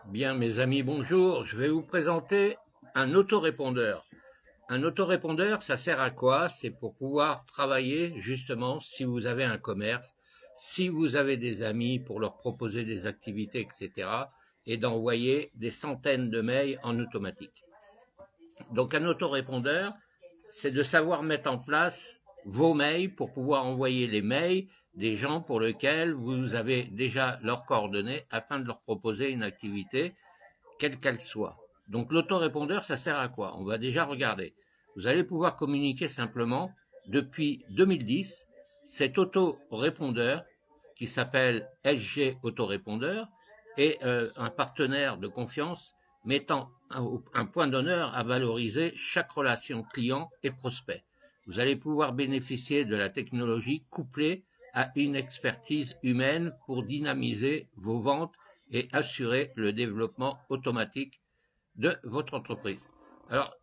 Bien, mes amis, bonjour. Je vais vous présenter un autorépondeur. Un autorépondeur, ça sert à quoi? C'est pour pouvoir travailler, justement, si vous avez un commerce, si vous avez des amis, pour leur proposer des activités, etc., et d'envoyer des centaines de mails en automatique. Donc, un autorépondeur, c'est de savoir mettre en place vos mails pour pouvoir envoyer les mails des gens pour lesquels vous avez déjà leurs coordonnées afin de leur proposer une activité quelle qu'elle soit. Donc l'autorépondeur, ça sert à quoi? On va déjà regarder. Vous allez pouvoir communiquer simplement depuis 2010. Cet autorépondeur qui s'appelle SG Autorépondeur est un partenaire de confiance mettant un point d'honneur à valoriser chaque relation client et prospect. Vous allez pouvoir bénéficier de la technologie couplée à une expertise humaine pour dynamiser vos ventes et assurer le développement automatique de votre entreprise. Alors,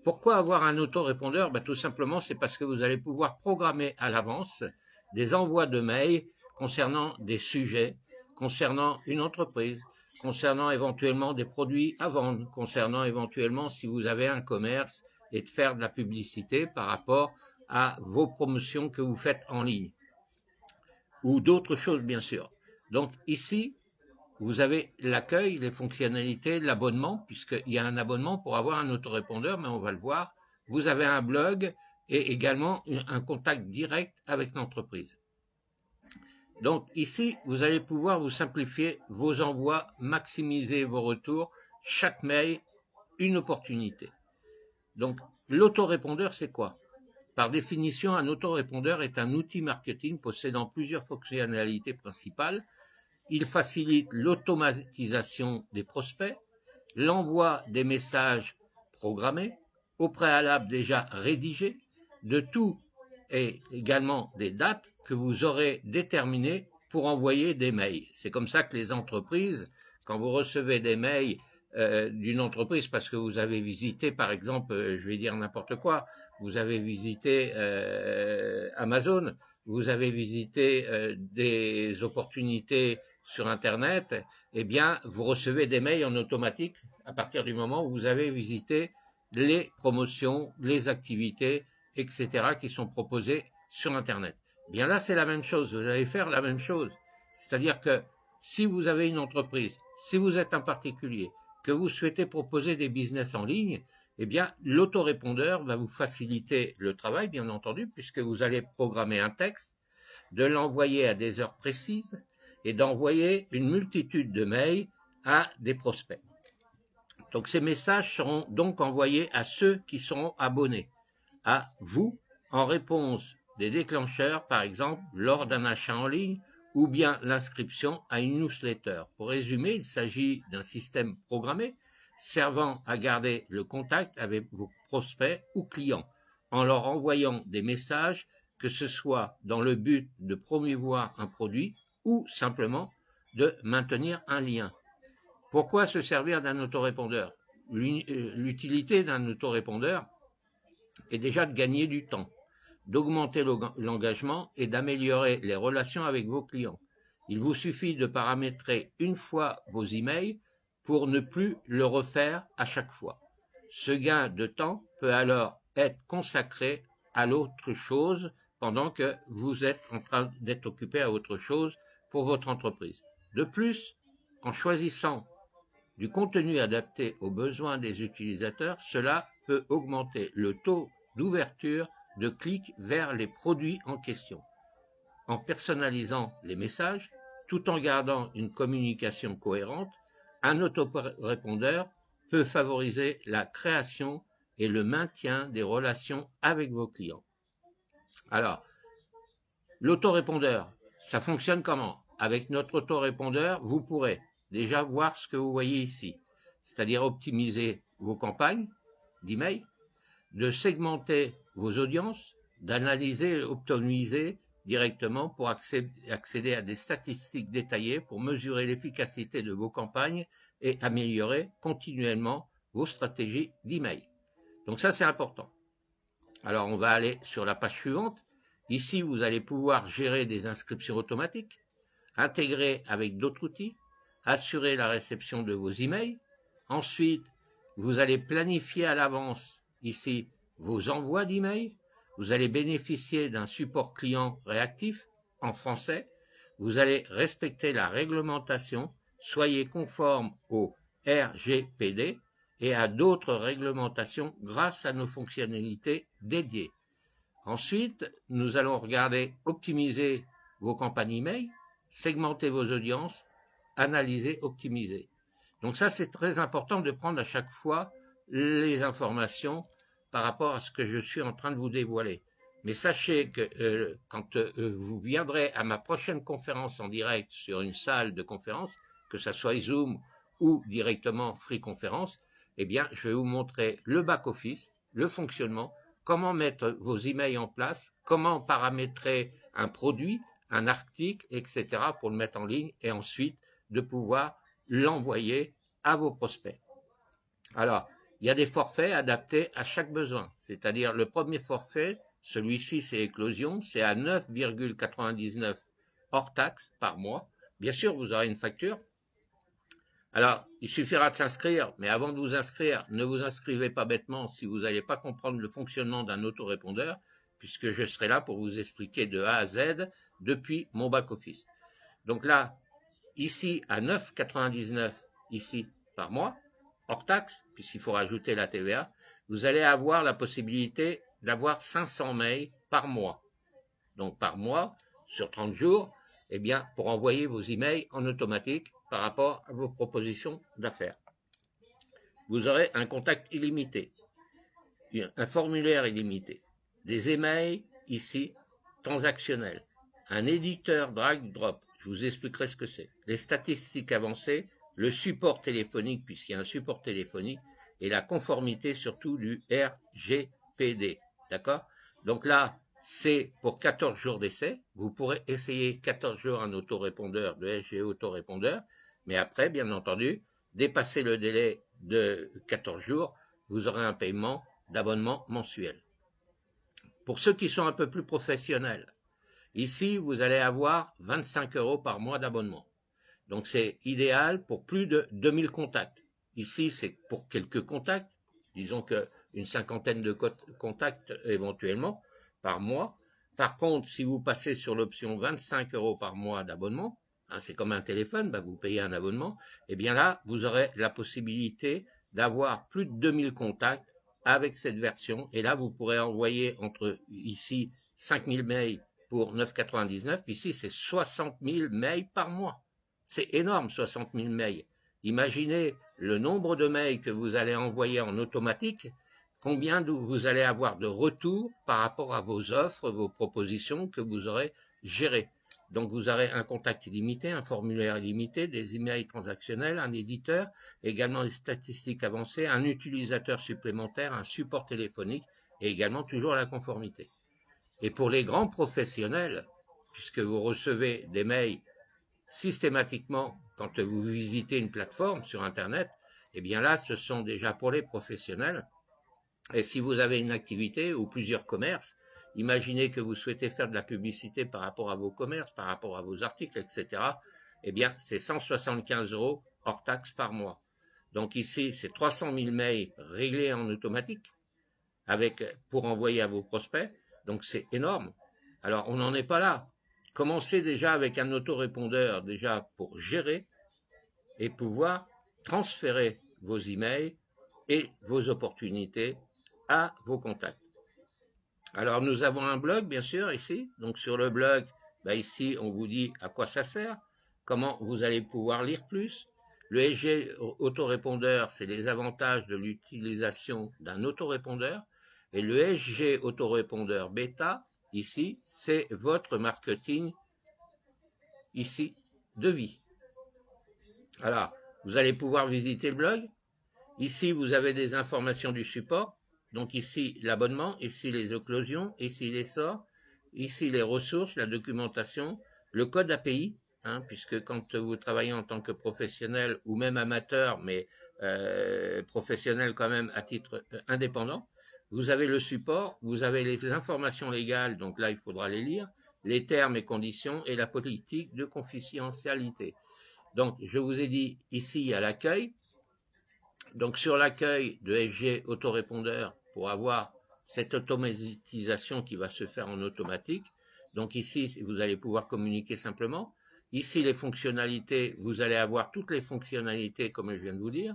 pourquoi avoir un autorépondeur? Tout simplement, c'est parce que vous allez pouvoir programmer à l'avance des envois de mails concernant des sujets, concernant une entreprise, concernant éventuellement des produits à vendre, concernant éventuellement si vous avez un commerce et de faire de la publicité par rapport à vos promotions que vous faites en ligne ou d'autres choses bien sûr. Donc ici, vous avez l'accueil, les fonctionnalités, l'abonnement, puisqu'il y a un abonnement pour avoir un autorépondeur, mais on va le voir. Vous avez un blog et également un contact direct avec l'entreprise. Donc ici, vous allez pouvoir vous simplifier vos envois, maximiser vos retours, chaque mail, une opportunité. Donc l'autorépondeur, c'est quoi? Par définition, un autorépondeur est un outil marketing possédant plusieurs fonctionnalités principales. Il facilite l'automatisation des prospects, l'envoi des messages programmés, au préalable déjà rédigés, de tout et également des dates que vous aurez déterminées pour envoyer des mails. C'est comme ça que les entreprises, quand vous recevez des mails d'une entreprise parce que vous avez visité, par exemple, je vais dire n'importe quoi, vous avez visité Amazon, vous avez visité des opportunités sur Internet, eh bien, vous recevez des mails en automatique à partir du moment où vous avez visité les promotions, les activités, etc. qui sont proposées sur Internet. Bien là, c'est la même chose. Vous allez faire la même chose. C'est-à-dire que si vous avez une entreprise, si vous êtes un particulier, que vous souhaitez proposer des business en ligne, eh bien, l'autorépondeur va vous faciliter le travail, bien entendu, puisque vous allez programmer un texte, de l'envoyer à des heures précises et d'envoyer une multitude de mails à des prospects. Donc ces messages seront donc envoyés à ceux qui seront abonnés, à vous, en réponse des déclencheurs, par exemple, lors d'un achat en ligne ou bien l'inscription à une newsletter. Pour résumer, il s'agit d'un système programmé servant à garder le contact avec vos prospects ou clients en leur envoyant des messages, que ce soit dans le but de promouvoir un produit ou simplement de maintenir un lien. Pourquoi se servir d'un autorépondeur? L'utilité d'un autorépondeur est déjà de gagner du temps, d'augmenter l'engagement et d'améliorer les relations avec vos clients. Il vous suffit de paramétrer une fois vos emails pour ne plus le refaire à chaque fois. Ce gain de temps peut alors être consacré à l'autre chose pendant que vous êtes en train d'être occupé à autre chose pour votre entreprise. De plus, en choisissant du contenu adapté aux besoins des utilisateurs, cela peut augmenter le taux d'ouverture de clics vers les produits en question. En personnalisant les messages, tout en gardant une communication cohérente, un autorépondeur peut favoriser la création et le maintien des relations avec vos clients. Alors, l'autorépondeur, ça fonctionne comment? Avec notre autorépondeur, vous pourrez déjà voir ce que vous voyez ici, c'est-à-dire optimiser vos campagnes d'email, de segmenter vos audiences, d'analyser et optimiser directement pour accéder à des statistiques détaillées pour mesurer l'efficacité de vos campagnes et améliorer continuellement vos stratégies d'email. Donc ça, c'est important. Alors, on va aller sur la page suivante. Ici, vous allez pouvoir gérer des inscriptions automatiques, intégrer avec d'autres outils, assurer la réception de vos emails. Ensuite, vous allez planifier à l'avance ici vos envois d'emails. Vous allez bénéficier d'un support client réactif en français. Vous allez respecter la réglementation. Soyez conforme au RGPD et à d'autres réglementations grâce à nos fonctionnalités dédiées. Ensuite, nous allons regarder optimiser vos campagnes email, segmenter vos audiences, analyser, optimiser. Donc ça, c'est très important de prendre à chaque fois les informations par rapport à ce que je suis en train de vous dévoiler. Mais sachez que quand vous viendrez à ma prochaine conférence en direct sur une salle de conférence, que ce soit Zoom ou directement FreeConference, eh bien, je vais vous montrer le back-office, le fonctionnement, comment mettre vos emails en place, comment paramétrer un produit, un article, etc. pour le mettre en ligne et ensuite de pouvoir l'envoyer à vos prospects. Alors, il y a des forfaits adaptés à chaque besoin. C'est-à-dire le premier forfait, celui-ci c'est Éclosion, c'est à 9,99 hors taxe par mois. Bien sûr, vous aurez une facture. Alors, il suffira de s'inscrire, mais avant de vous inscrire, ne vous inscrivez pas bêtement si vous n'allez pas comprendre le fonctionnement d'un autorépondeur, puisque je serai là pour vous expliquer de A à Z depuis mon back-office. Donc là, ici à 9,99 ici par mois, hors taxe, puisqu'il faut rajouter la TVA, vous allez avoir la possibilité d'avoir 500 mails par mois. Donc par mois, sur 30 jours, eh bien, pour envoyer vos emails en automatique par rapport à vos propositions d'affaires. Vous aurez un contact illimité, un formulaire illimité, des emails ici transactionnels, un éditeur drag-drop, je vous expliquerai ce que c'est, les statistiques avancées, le support téléphonique puisqu'il y a un support téléphonique et la conformité surtout du RGPD. D'accord? Donc là, c'est pour 14 jours d'essai. Vous pourrez essayer 14 jours un autorépondeur de SG autorépondeur, mais après, bien entendu, dépasser le délai de 14 jours, vous aurez un paiement d'abonnement mensuel. Pour ceux qui sont un peu plus professionnels, ici, vous allez avoir 25 € par mois d'abonnement. Donc, c'est idéal pour plus de 2000 contacts. Ici, c'est pour quelques contacts, disons qu'une cinquantaine de contacts éventuellement par mois. Par contre, si vous passez sur l'option 25 € par mois d'abonnement, hein, c'est comme un téléphone, bah, vous payez un abonnement, et bien là, vous aurez la possibilité d'avoir plus de 2000 contacts avec cette version. Et là, vous pourrez envoyer entre ici 5000 mails pour 9,99. Ici, c'est 60 000 mails par mois. C'est énorme, 60 000 mails. Imaginez le nombre de mails que vous allez envoyer en automatique, combien vous allez avoir de retours par rapport à vos offres, vos propositions que vous aurez gérées. Donc vous aurez un contact illimité, un formulaire illimité, des emails transactionnels, un éditeur, également des statistiques avancées, un utilisateur supplémentaire, un support téléphonique et également toujours la conformité. Et pour les grands professionnels, puisque vous recevez des mails systématiquement quand vous visitez une plateforme sur Internet, eh bien là, ce sont déjà pour les professionnels. Et si vous avez une activité ou plusieurs commerces, imaginez que vous souhaitez faire de la publicité par rapport à vos commerces, par rapport à vos articles, etc. Eh bien, c'est 175 € hors taxe par mois. Donc ici, c'est 300 000 mails réglés en automatique pour envoyer à vos prospects. Donc c'est énorme. Alors, on n'en est pas là. Commencez déjà avec un autorépondeur déjà pour gérer et pouvoir transférer vos emails et vos opportunités à vos contacts. Alors nous avons un blog bien sûr ici, donc sur le blog, ici on vous dit à quoi ça sert, comment vous allez pouvoir lire plus. Le SG autorépondeur, c'est les avantages de l'utilisation d'un autorépondeur, et le SG autorépondeur bêta, ici, c'est votre marketing ici de vie. Alors, vous allez pouvoir visiter le blog. Ici, vous avez des informations du support. Donc ici, l'abonnement, ici les éclosions, ici les sorts, ici les ressources, la documentation, le code API, hein, puisque quand vous travaillez en tant que professionnel ou même amateur, mais professionnel quand même à titre indépendant, vous avez le support, vous avez les informations légales, donc là il faudra les lire, les termes et conditions et la politique de confidentialité. Donc, je vous ai dit ici à l'accueil. Donc, sur l'accueil de FG autorépondeur, pour avoir cette automatisation qui va se faire en automatique. Donc ici, vous allez pouvoir communiquer simplement. Ici, les fonctionnalités, vous allez avoir toutes les fonctionnalités comme je viens de vous dire.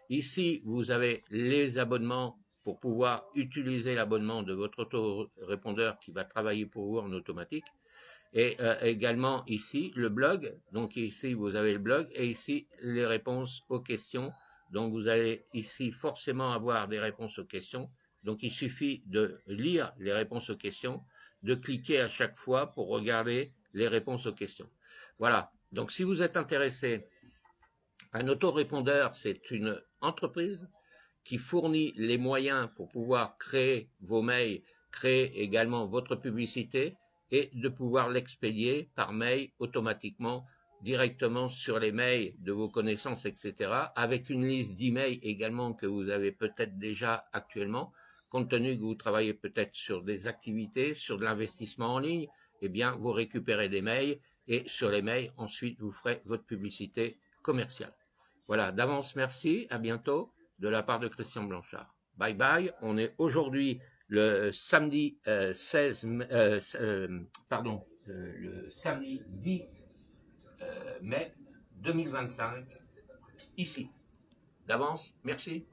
Ici, vous avez les abonnements pour pouvoir utiliser l'abonnement de votre autorépondeur qui va travailler pour vous en automatique. Et également ici, le blog. Donc ici, vous avez le blog et ici, les réponses aux questions. Donc vous allez ici forcément avoir des réponses aux questions. Donc il suffit de lire les réponses aux questions, de cliquer à chaque fois pour regarder les réponses aux questions. Voilà. Donc si vous êtes intéressé, un autorépondeur, c'est une entreprise qui fournit les moyens pour pouvoir créer vos mails, créer également votre publicité et de pouvoir l'expédier par mail automatiquement directement sur les mails de vos connaissances, etc., avec une liste d'emails également que vous avez peut-être déjà actuellement, compte tenu que vous travaillez peut-être sur des activités, sur de l'investissement en ligne, eh bien, vous récupérez des mails et sur les mails, ensuite, vous ferez votre publicité commerciale. Voilà, d'avance, merci, à bientôt, de la part de Christian Blanchard. Bye bye, on est aujourd'hui le samedi 16, le samedi 10 mai 2025, ici. D'avance, merci.